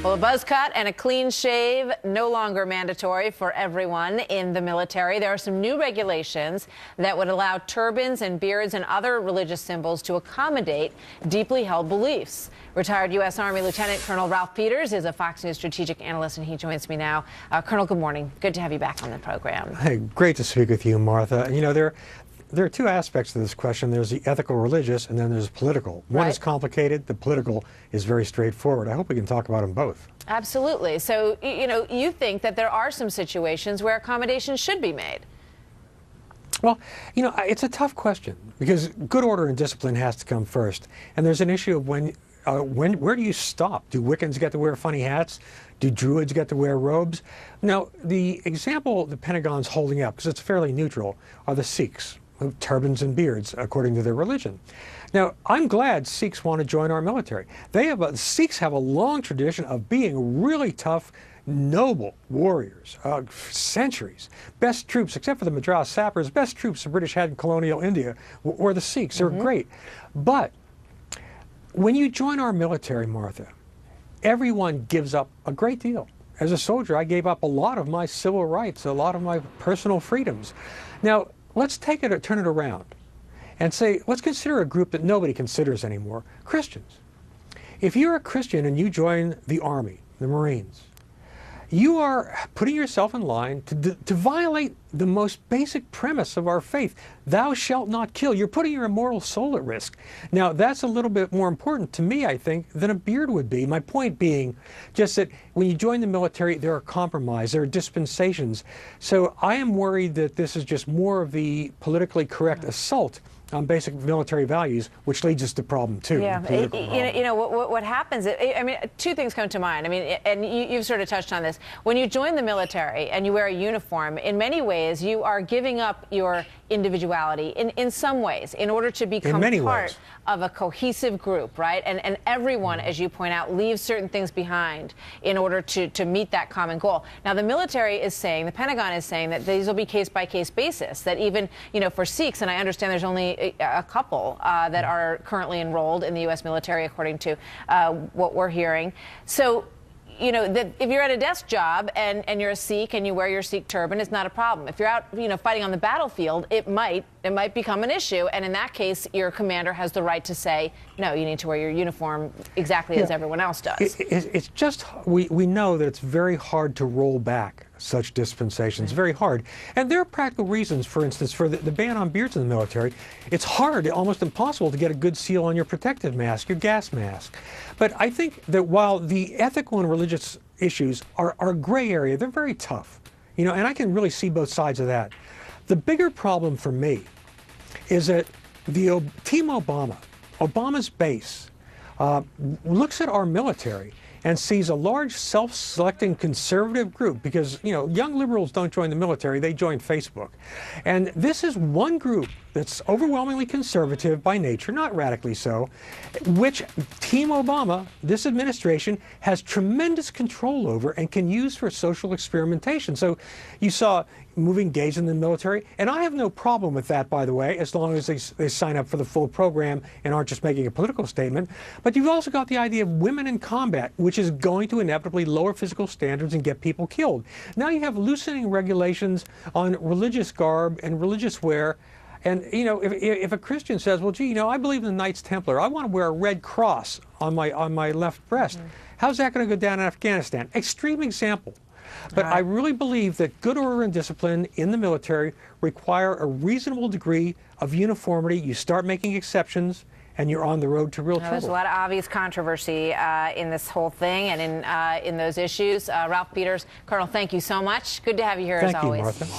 Well, a buzz cut and a clean shave no longer mandatory for everyone in the military. There are some new regulations that would allow turbans and beards and other religious symbols to accommodate deeply held beliefs. Retired U.S. Army Lieutenant Colonel Ralph Peters is a Fox News strategic analyst, and he joins me now. Colonel, good morning. Good to have you back on the program. Hey, great to speak with you, Martha. You know, there are two aspects to this question. There's the ethical religious, and then there's political. One is complicated. The political is very straightforward. I hope we can talk about them both. Absolutely. So, you think that there are some situations where accommodations should be made. Well, it's a tough question because good order and discipline has to come first. And there's an issue of where do you stop? Do Wiccans get to wear funny hats? Do Druids get to wear robes? Now, the example the Pentagon's holding up, because it's fairly neutral, are the Sikhs. Turbans and beards, according to their religion. Now, I'm glad Sikhs want to join our military. Sikhs have a long tradition of being really tough, noble warriors, centuries. Best troops, except for the Madras sappers, best troops the British had in colonial India were the Sikhs. They're great. But when you join our military, Martha, everyone gives up a great deal. As a soldier, I gave up a lot of my civil rights, a lot of my personal freedoms. Now, let's turn it around and say, let's consider a group that nobody considers anymore, Christians. If you're a Christian and you join the Army, the Marines, you are putting yourself in line to violate the most basic premise of our faith. Thou shalt not kill. You're putting your immortal soul at risk. Now, that's a little bit more important to me, I think, than a beard would be. My point being just that when you join the military, there are compromises, there are dispensations. So I am worried that this is just more of the politically correct assault on basic military values, which leads us to problem two. Yeah, what happens, two things come to mind. And you've sort of touched on this. When you join the military and you wear a uniform, in many ways, you are giving up your individuality in some ways in order to become part of a cohesive group, right? And everyone, as you point out, leaves certain things behind in order to meet that common goal. Now, the military is saying, the Pentagon is saying that these will be case-by-case basis, that even, for Sikhs, and I understand there's only a couple that are currently enrolled in the U.S. military, according to what we're hearing. So, that if you're at a desk job and you're a Sikh and you wear your Sikh turban, it's not a problem. If you're out, fighting on the battlefield, it might become an issue. And in that case, your commander has the right to say, no, you need to wear your uniform exactly as everyone else does. It's just, we know that it's very hard to roll back such dispensations, very hard. And there are practical reasons, for instance, for the ban on beards in the military. It's hard, almost impossible to get a good seal on your protective mask, your gas mask. But I think that while the ethical and religious issues are a gray area, they're very tough. And I can really see both sides of that. The bigger problem for me is that Team Obama's base, looks at our military and sees a large self-selecting conservative group because, young liberals don't join the military, they join Facebook. And this is one group that's overwhelmingly conservative by nature, not radically so, which Team Obama, this administration, has tremendous control over and can use for social experimentation. So you saw moving gays in the military, and I have no problem with that, by the way, as long as they sign up for the full program and aren't just making a political statement. But you've also got the idea of women in combat, which is going to inevitably lower physical standards and get people killed. Now you have loosening regulations on religious garb and religious wear. And, if a Christian says, well, gee, I believe in the Knights Templar, I want to wear a red cross on my left breast. How's that going to go down in Afghanistan? Extreme example. But I really believe that good order and discipline in the military require a reasonable degree of uniformity. You start making exceptions, and you're on the road to real trouble. There's a lot of obvious controversy in this whole thing and in those issues. Ralph Peters, Colonel, thank you so much. Good to have you here as always. Thank you, Martha.